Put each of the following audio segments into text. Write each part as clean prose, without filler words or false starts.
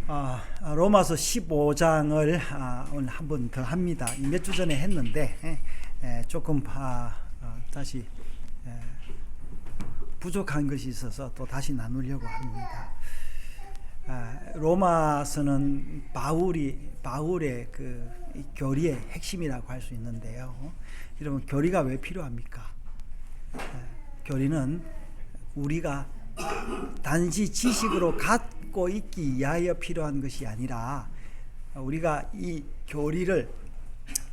로마서 15장을 오늘 한 번 더 합니다. 몇 주 전에 했는데 조금 다시 부족한 것이 있어서 또 다시 나누려고 합니다. 로마서는 바울의 그 교리의 핵심이라고 할 수 있는데요. 여러분, 교리가 왜 필요합니까? 교리는 우리가 단지 지식으로 갖고 있기 위하여 필요한 것이 아니라 우리가 이 교리를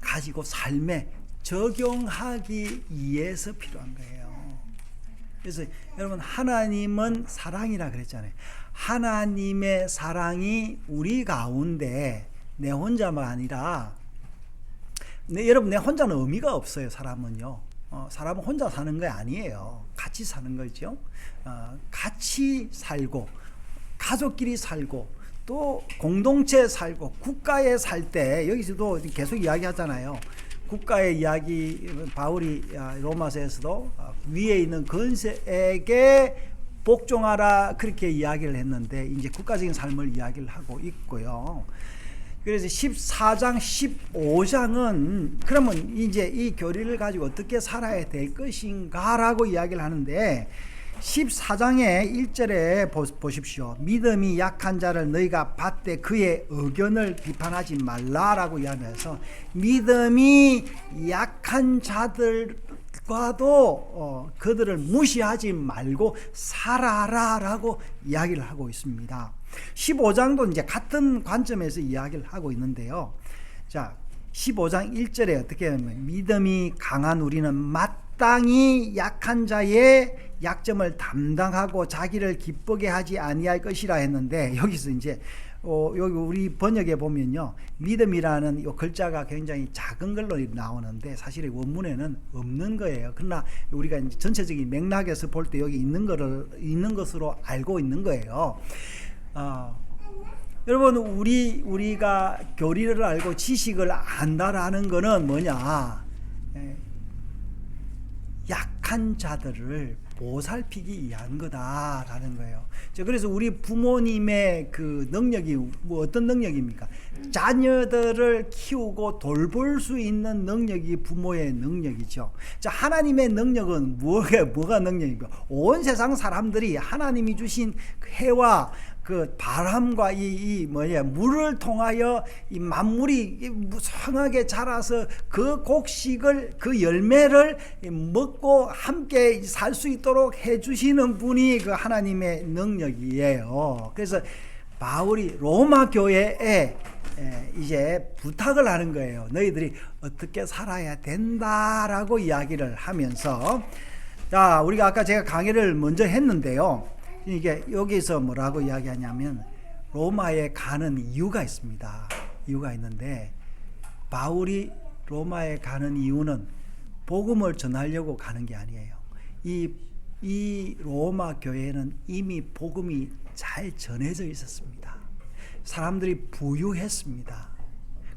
가지고 삶에 적용하기 위해서 필요한 거예요. 그래서 여러분, 하나님은 사랑이라 그랬잖아요. 하나님의 사랑이 우리 가운데 내 혼자만 아니라 여러분, 내 혼자는 의미가 없어요. 사람은요. 사람은 혼자 사는 게 아니에요. 같이 사는 거죠. 같이 살고 가족끼리 살고 또 공동체에 살고 국가에 살 때 여기서도 계속 이야기하잖아요. 국가의 이야기, 바울이 로마서에서도 위에 있는 권세에게 복종하라 그렇게 이야기를 했는데 이제 국가적인 삶을 이야기를 하고 있고요. 그래서 14장, 15장은 그러면 이제 이 교리를 가지고 어떻게 살아야 될 것인가라고 이야기를 하는데 14장의 1절에 보십시오. 믿음이 약한 자를 너희가 받되 그의 의견을 비판하지 말라라고 이야기해서 믿음이 약한 자들과도 그들을 무시하지 말고 살아라라고 이야기를 하고 있습니다. 15장도 이제 같은 관점에서 이야기를 하고 있는데요. 자, 15장 1절에 어떻게 하면 믿음이 강한 우리는 마땅히 약한 자의 약점을 담당하고 자기를 기쁘게 하지 아니할 것이라 했는데 여기서 이제 여기 우리 번역에 보면요, 믿음이라는 이 글자가 굉장히 작은 걸로 나오는데 사실 원문에는 없는 거예요. 그러나 우리가 이제 전체적인 맥락에서 볼 때 여기 있는 것으로 알고 있는 거예요. 여러분, 우리가 교리를 알고 지식을 안다라는 거는 뭐냐? 약한 자들을 보살피기 위한 거다라는 거예요. 그래서 우리 부모님의 그 능력이 어떤 능력입니까? 자녀들을 키우고 돌볼 수 있는 능력이 부모의 능력이죠. 자, 하나님의 능력은 뭐가 능력입니까? 온 세상 사람들이 하나님이 주신 해와 그 바람과 물을 통하여 이 만물이 무성하게 자라서 그 곡식을, 그 열매를 먹고 함께 살 수 있도록 해주시는 분이 그 하나님의 능력이에요. 그래서 바울이 로마 교회에 이제 부탁을 하는 거예요. 너희들이 어떻게 살아야 된다라고 이야기를 하면서, 자, 우리가 아까 제가 강의를 먼저 했는데요. 이게 여기서 뭐라고 이야기하냐면 로마에 가는 이유가 있습니다. 이유가 있는데 바울이 로마에 가는 이유는 복음을 전하려고 가는 게 아니에요. 이 로마 교회는 이미 복음이 잘 전해져 있었습니다. 사람들이 부유했습니다.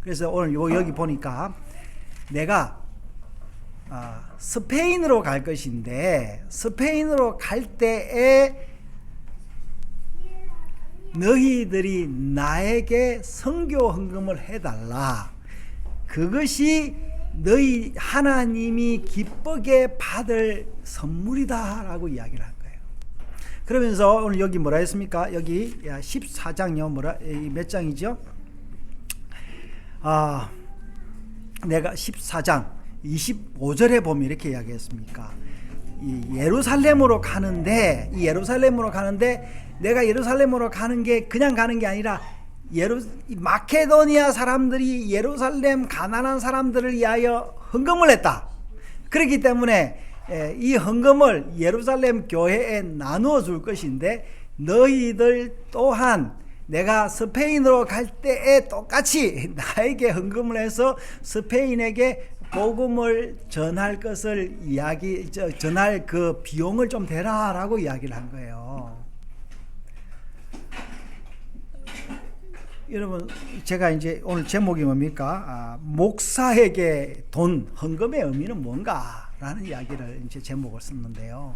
그래서 오늘 여기 보니까 내가 스페인으로 갈 것인데 스페인으로 갈 때에 너희들이 나에게 선교 헌금을 해달라. 그것이 너희 하나님이 기쁘게 받을 선물이다 라고 이야기를 한 거예요. 그러면서 오늘 여기 뭐라 했습니까? 여기 14장요. 몇 장이죠? 내가 14장 25절에 보면 이렇게 이야기했습니까? 예루살렘으로 가는데 내가 예루살렘으로 가는 게 그냥 가는 게 아니라 마케도니아 사람들이 예루살렘 가난한 사람들을 위하여 헌금을 했다. 그렇기 때문에 이 헌금을 예루살렘 교회에 나누어 줄 것인데 너희들 또한 내가 스페인으로 갈 때에 똑같이 나에게 헌금을 해서 스페인에게 복음을 전할 것을 전할 그 비용을 좀 대라라고 이야기를 한 거예요. 여러분, 제가 이제 오늘 제목이 뭡니까? 목사에게 돈, 헌금의 의미는 뭔가라는 이야기를 이제 제목을 썼는데요.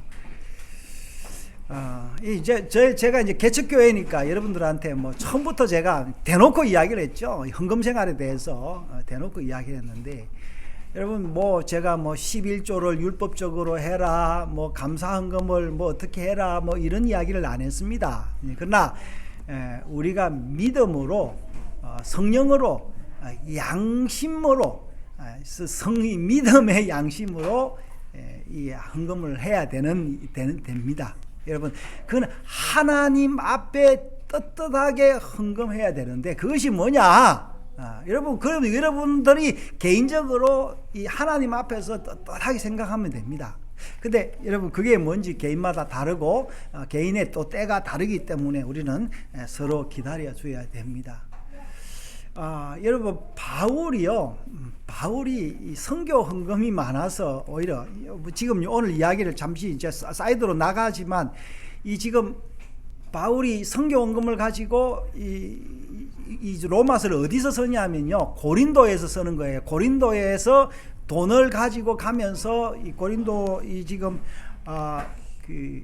제가 이제 개척교회니까 여러분들한테 뭐 처음부터 제가 대놓고 이야기를 했죠. 헌금 생활에 대해서 대놓고 이야기를 했는데, 여러분 뭐 제가 뭐 11조를 율법적으로 해라, 뭐 감사헌금을 뭐 어떻게 해라, 뭐 이런 이야기를 안 했습니다. 그러나 우리가 믿음으로, 성령으로, 양심으로, 믿음의 양심으로 이 헌금을 해야 됩니다. 여러분, 그건 하나님 앞에 떳떳하게 헌금해야 되는데, 그것이 뭐냐? 여러분, 그럼 여러분들이 개인적으로 이 하나님 앞에서 떳떳하게 생각하면 됩니다. 근데 여러분, 그게 뭔지 개인마다 다르고 개인의 또 때가 다르기 때문에 우리는 서로 기다려 줘야 됩니다. 여러분, 바울이 선교 헌금이 많아서 오히려 지금 오늘 이야기를 잠시 이제 사이드로 나가지만, 이 지금 바울이 선교 헌금을 가지고 이 로마서를 어디서 쓰냐면요, 고린도에서 쓰는 거예요. 고린도에서 돈을 가지고 가면서 이 고린도 지금 그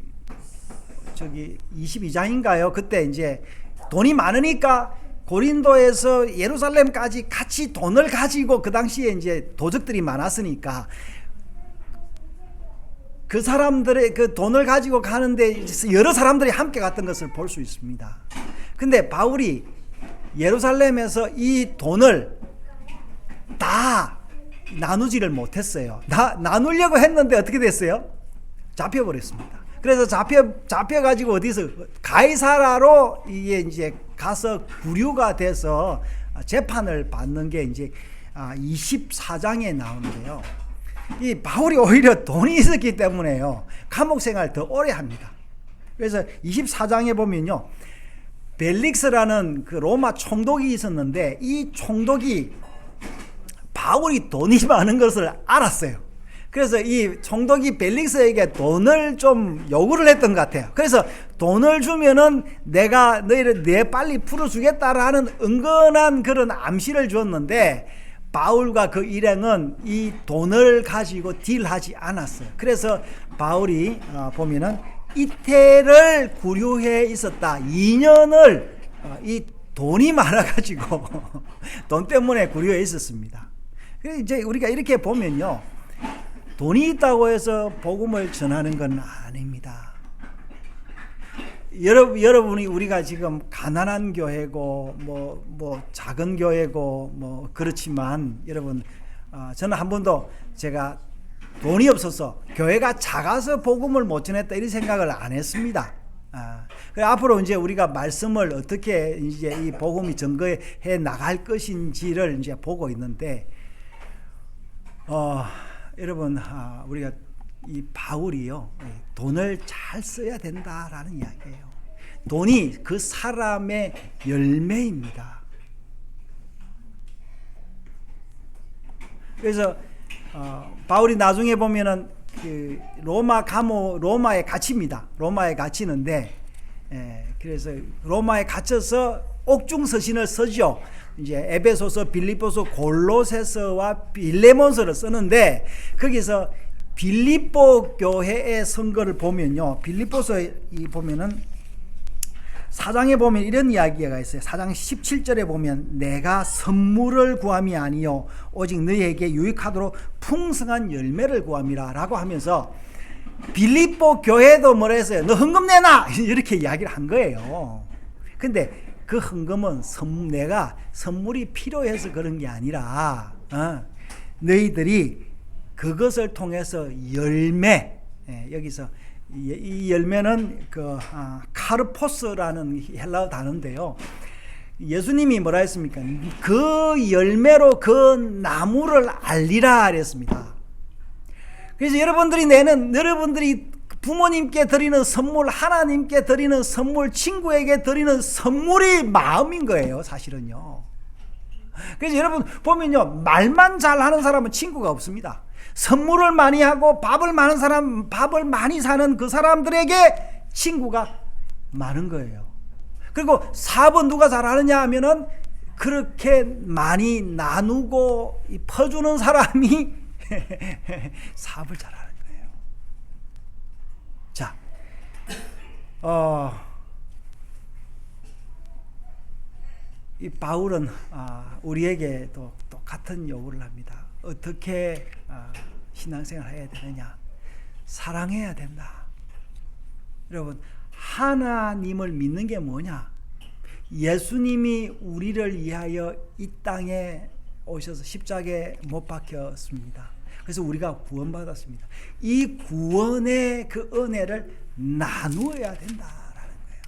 저기 22장인가요? 그때 이제 돈이 많으니까 고린도에서 예루살렘까지 같이 돈을 가지고, 그 당시에 이제 도적들이 많았으니까 그 사람들의 그 돈을 가지고 가는데 여러 사람들이 함께 갔던 것을 볼 수 있습니다. 근데 바울이 예루살렘에서 이 돈을 다 나누지를 못했어요. 나누려고 했는데 어떻게 됐어요? 잡혀버렸습니다. 그래서 잡혀가지고 어디서 가이사라로 이게 이제 가서 구류가 돼서 재판을 받는 게 이제 24장에 나오는데요. 이 바울이 오히려 돈이 있었기 때문에요, 감옥 생활 더 오래 합니다. 그래서 24장에 보면요, 벨릭스라는 그 로마 총독이 있었는데, 이 총독이 바울이 돈이 많은 것을 알았어요. 그래서 이 총독이 벨릭스에게 돈을 좀 요구를 했던 것 같아요. 그래서 돈을 주면은 내가 너희를 빨리 풀어주겠다라는 은근한 그런 암시를 주었는데, 바울과 그 일행은 이 돈을 가지고 딜하지 않았어요. 그래서 바울이 보면은 이태를 구류해 있었다. 2년을 이 돈이 많아가지고 돈 때문에 구류해 있었습니다. 그래서 이제 우리가 이렇게 보면요, 돈이 있다고 해서 복음을 전하는 건 아닙니다. 여러분이 우리가 지금 가난한 교회고 뭐 작은 교회고 뭐 그렇지만, 여러분 저는 한 번도 제가 돈이 없어서 교회가 작아서 복음을 못 전했다 이런 생각을 안 했습니다. 앞으로 이제 우리가 말씀을 어떻게 이제 이 복음이 전거해 나갈 것인지를 이제 보고 있는데, 여러분 우리가 이 바울이요, 돈을 잘 써야 된다라는 이야기예요. 돈이 그 사람의 열매입니다. 그래서 바울이 나중에 보면은 그 로마에 갇힙니다. 로마에 갇히는데, 그래서 로마에 갇혀서 옥중 서신을 쓰죠. 이제 에베소서, 빌립보서, 골로새서와 빌레몬서를 쓰는데, 거기서 빌립보 교회의 선거를 보면요, 빌립보서에 보면은 4장에 보면 이런 이야기가 있어요. 4장 17절에 보면 내가 선물을 구함이 아니요 오직 너희에게 유익하도록 풍성한 열매를 구함이라 라고 하면서, 빌립보 교회도 뭐라 했어요? 너 헌금 내놔! 이렇게 이야기를 한 거예요. 근데 그 헌금은 내가 선물이 필요해서 그런 게 아니라 너희들이 그것을 통해서 열매, 여기서 이 열매는 그 카르포스라는 헬라어 단어인데요, 예수님이 뭐라 했습니까? 그 열매로 그 나무를 알리라 그랬습니다. 그래서 여러분들이 부모님께 드리는 선물, 하나님께 드리는 선물, 친구에게 드리는 선물이 마음인 거예요, 사실은요. 그래서 여러분 보면요, 말만 잘하는 사람은 친구가 없습니다. 선물을 많이 하고 밥을 많이 사는 그 사람들에게 친구가 많은 거예요. 그리고 사업은 누가 잘하느냐 하면은 그렇게 많이 나누고 퍼주는 사람이 사업을 잘하는 거예요. 자, 이 바울은 우리에게 또 똑같은 요구를 합니다. 어떻게 신앙생활을 해야 되느냐? 사랑해야 된다. 여러분, 하나님을 믿는 게 뭐냐? 예수님이 우리를 위하여 이 땅에 오셔서 십자가에 못 박혔습니다. 그래서 우리가 구원받았습니다. 이 구원의 그 은혜를 나누어야 된다라는 거예요.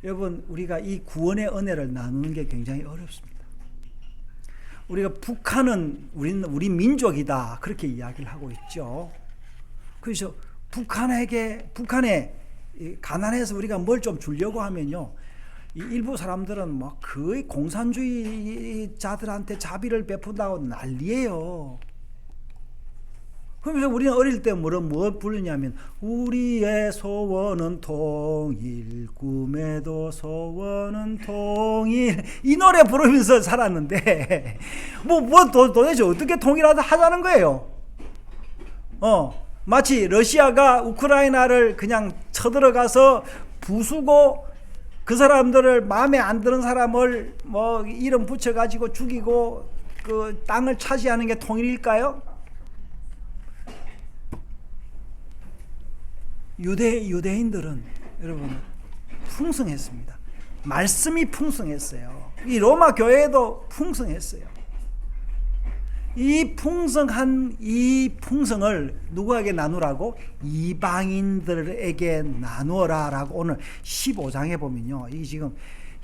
여러분, 우리가 이 구원의 은혜를 나누는 게 굉장히 어렵습니다. 우리가 북한은 우리 민족이다 그렇게 이야기를 하고 있죠. 그래서 북한에 가난해서 우리가 뭘 좀 주려고 하면요, 이 일부 사람들은 뭐 거의 공산주의자들한테 자비를 베푼다고 난리예요. 그러면서 우리는 어릴 때 뭐 부르냐면 우리의 소원은 통일, 꿈에도 소원은 통일, 이 노래 부르면서 살았는데 도대체 어떻게 통일하자는 거예요? 마치 러시아가 우크라이나를 그냥 쳐들어가서 부수고 그 사람들을 마음에 안 드는 사람을 뭐 이름 붙여가지고 죽이고 그 땅을 차지하는 게 통일일까요? 유대인들은 여러분 풍성했습니다. 말씀이 풍성했어요. 이 로마 교회도 풍성했어요. 이 풍성을 누구에게 나누라고? 이방인들에게 나누어라 라고 오늘 15장에 보면요, 이 지금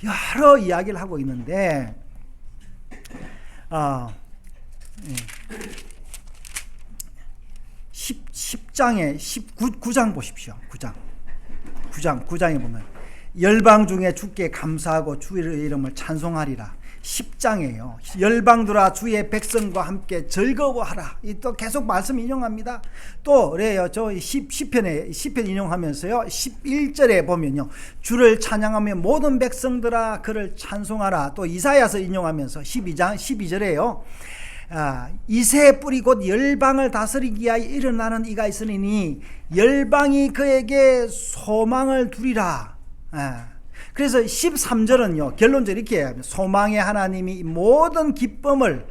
여러 이야기를 하고 있는데 10장에 9장 보십시오. 9장에 보면 열방 중에 주께 감사하고 주의 이름을 찬송하리라. 10장이에요. 열방들아 주의 백성과 함께 즐거워하라. 이 또 계속 말씀 인용합니다. 또 그래요. 저 시편 인용하면서요, 11절에 보면요, 주를 찬양하며 모든 백성들아 그를 찬송하라. 또 이사야서 인용하면서 12장 12절에요. 이새의 뿌리 곧 열방을 다스리기 위하여 일어나는 이가 있으니 열방이 그에게 소망을 두리라. 그래서 13절은요, 결론적으로 이렇게 해요. 소망의 하나님이 모든 기쁨을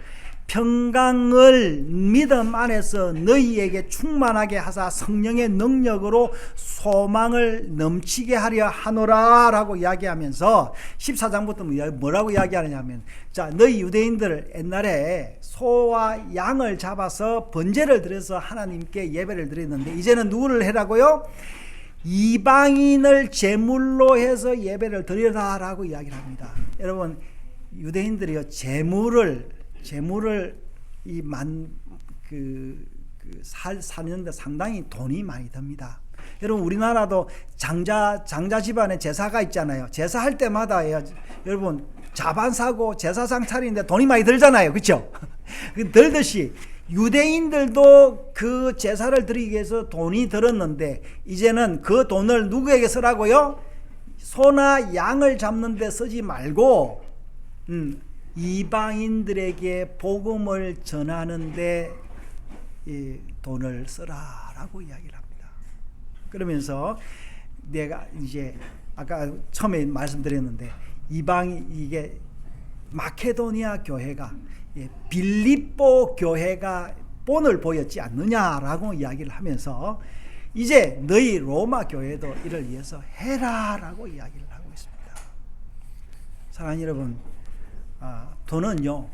평강을 믿음 안에서 너희에게 충만하게 하사 성령의 능력으로 소망을 넘치게 하려 하노라 라고 이야기하면서 14장부터 뭐라고 이야기하느냐면, 자, 너희 유대인들 옛날에 소와 양을 잡아서 번제를 드려서 하나님께 예배를 드렸는데 이제는 누구를 해라고요? 이방인을 제물로 해서 예배를 드리라라고 이야기를 합니다. 여러분, 유대인들이요, 제물을 사는데 상당히 돈이 많이 듭니다. 여러분, 우리나라도 장자 집안에 제사가 있잖아요. 제사할 때마다 여러분 자반 사고 제사상 차리는데 돈이 많이 들잖아요. 그렇죠? 들듯이 유대인들도 그 제사를 드리기 위해서 돈이 들었는데 이제는 그 돈을 누구에게 쓰라고요? 소나 양을 잡는 데 쓰지 말고 이방인들에게 복음을 전하는 데 돈을 쓰라라고 이야기를 합니다. 그러면서 내가 이제 아까 처음에 말씀드렸는데 이게 마케도니아 교회가 빌립보 교회가 본을 보였지 않느냐라고 이야기를 하면서 이제 너희 로마 교회도 이를 위해서 해라라고 이야기를 하고 있습니다. 사랑하는 여러분, 돈은요,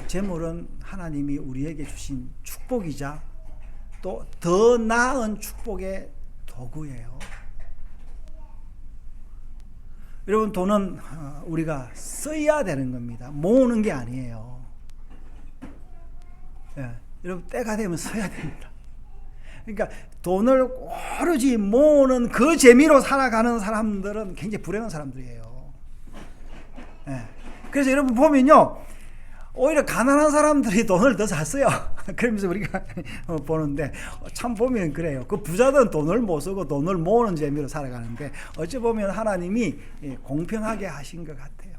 재물은 하나님이 우리에게 주신 축복이자 또 더 나은 축복의 도구예요. 여러분, 돈은 우리가 써야 되는 겁니다. 모으는 게 아니에요. 여러분, 때가 되면 써야 됩니다. 그러니까 돈을 오로지 모으는 그 재미로 살아가는 사람들은 굉장히 불행한 사람들이에요. 그래서 여러분 보면요, 오히려 가난한 사람들이 돈을 더 잘 써요. 그러면서 우리가 보는데 참 보면 그래요. 그 부자들은 돈을 못 쓰고 돈을 모으는 재미로 살아가는데 어찌 보면 하나님이 공평하게 하신 것 같아요.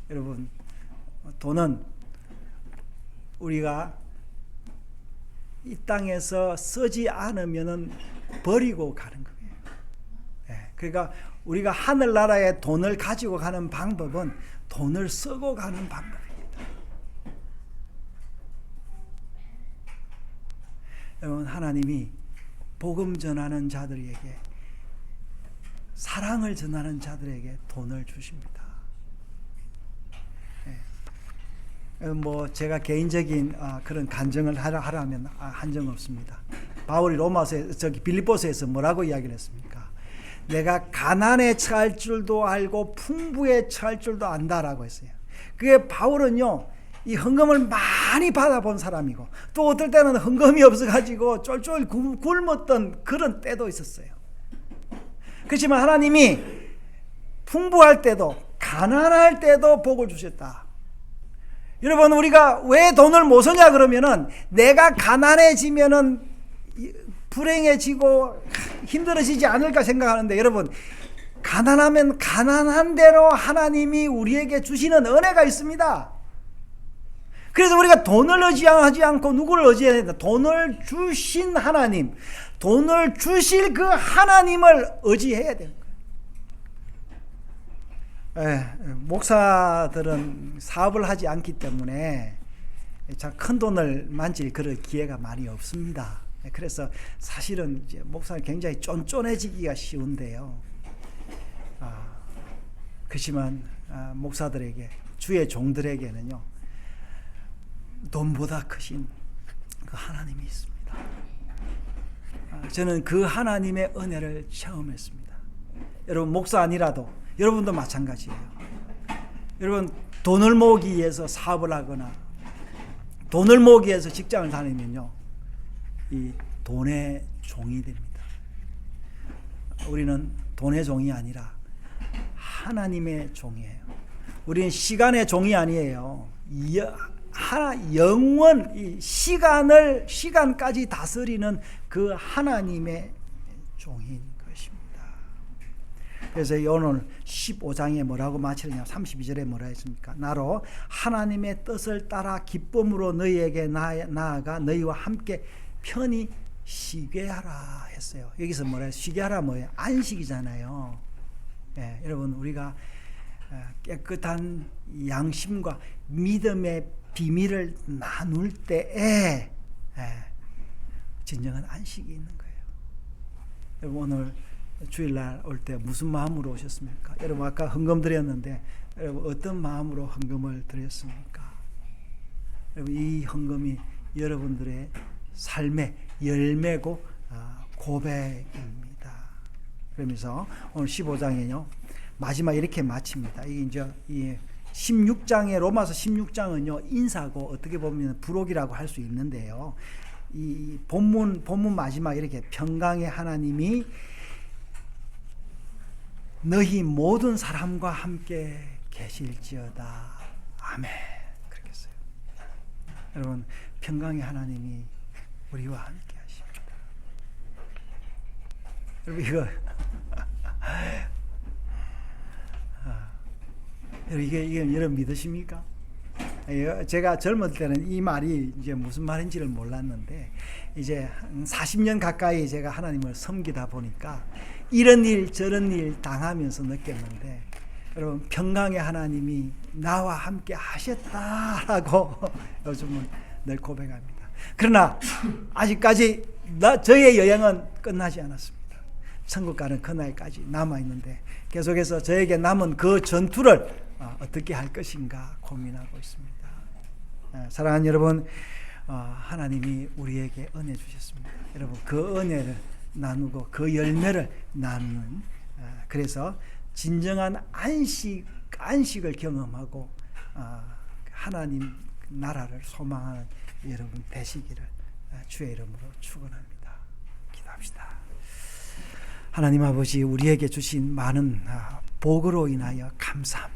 여러분, 돈은 우리가 이 땅에서 쓰지 않으면은 버리고 가는 거예요. 예, 그러니까 우리가 하늘나라에 돈을 가지고 가는 방법은 돈을 쓰고 가는 방법입니다. 여러분, 하나님이 복음 전하는 자들에게, 사랑을 전하는 자들에게 돈을 주십니다. 뭐 제가 개인적인 그런 간증을 하라면 한정 없습니다. 바울이 빌립보서에서 뭐라고 이야기를 했습니까? 내가 가난에 처할 줄도 알고 풍부에 처할 줄도 안다라고 했어요. 그게 바울은요, 이 헌금을 많이 받아본 사람이고, 또 어떨 때는 헌금이 없어가지고 쫄쫄 굶었던 그런 때도 있었어요. 그렇지만 하나님이 풍부할 때도 가난할 때도 복을 주셨다. 여러분, 우리가 왜 돈을 못 쓰냐 그러면은, 내가 가난해지면은 불행해지고 힘들어지지 않을까 생각하는데, 여러분, 가난하면 가난한 대로 하나님이 우리에게 주시는 은혜가 있습니다. 그래서 우리가 돈을 의지하지 않고 누구를 의지해야 된다? 돈을 주신 하나님, 돈을 주실 그 하나님을 의지해야 되는 거예요. 목사들은 사업을 하지 않기 때문에 큰 돈을 만질 그런 기회가 많이 없습니다. 그래서 사실은 이제 목사는 굉장히 쫀쫀해지기가 쉬운데요. 그렇지만 목사들에게, 주의 종들에게는요, 돈보다 크신 그 하나님이 있습니다. 저는 그 하나님의 은혜를 체험했습니다. 여러분, 목사 아니라도 여러분도 마찬가지예요. 여러분, 돈을 모으기 위해서 사업을 하거나 돈을 모으기 위해서 직장을 다니면요, 이 돈의 종이 됩니다. 우리는 돈의 종이 아니라 하나님의 종이에요. 우리는 시간의 종이 아니에요. 영원, 이 시간까지 다스리는 그 하나님의 종인 것입니다. 그래서 오늘 15장에 뭐라고 마치느냐, 32절에 뭐라 했습니까? 나로 하나님의 뜻을 따라 기쁨으로 너희에게 나아가 너희와 함께 편히 쉬게 하라 했어요. 여기서 뭐라 해요? 쉬게 하라 뭐예요? 안식이잖아요. 예, 여러분, 우리가 깨끗한 양심과 믿음의 비밀을 나눌 때에 진정한 안식이 있는 거예요. 여러분, 오늘 주일날 올 때 무슨 마음으로 오셨습니까? 여러분, 아까 헌금 드렸는데 여러분, 어떤 마음으로 헌금을 드렸습니까? 여러분, 이 헌금이 여러분들의 삶의 열매고 고백입니다. 그러면서 오늘 15장에요, 마지막 이렇게 마칩니다. 이게 이제 이 16장의 로마서 16장은요, 인사고 어떻게 보면 부록이라고 할 수 있는데요, 이 본문 마지막 이렇게 평강의 하나님이 너희 모든 사람과 함께 계실지어다. 아멘. 그렇게 했어요. 여러분, 평강의 하나님이 우리와 함께 하십니다. 여러분, 이거 이게 여러분 믿으십니까? 제가 젊을 때는 이 말이 이제 무슨 말인지를 몰랐는데, 이제 40년 가까이 제가 하나님을 섬기다 보니까 이런 일 저런 일 당하면서 느꼈는데, 여러분, 평강의 하나님이 나와 함께 하셨다라고 요즘은 늘 고백합니다. 그러나 아직까지 저의 여행은 끝나지 않았습니다. 천국 가는 그날까지 남아있는데, 계속해서 저에게 남은 그 전투를 어떻게 할 것인가 고민하고 있습니다. 사랑하는 여러분, 하나님이 우리에게 은혜 주셨습니다. 여러분, 그 은혜를 나누고 그 열매를 나누는, 그래서 진정한 안식을 경험하고 하나님 나라를 소망하는 여러분 되시기를 주의 이름으로 축원합니다. 기도합시다. 하나님 아버지, 우리에게 주신 많은 복으로 인하여 감사합니다.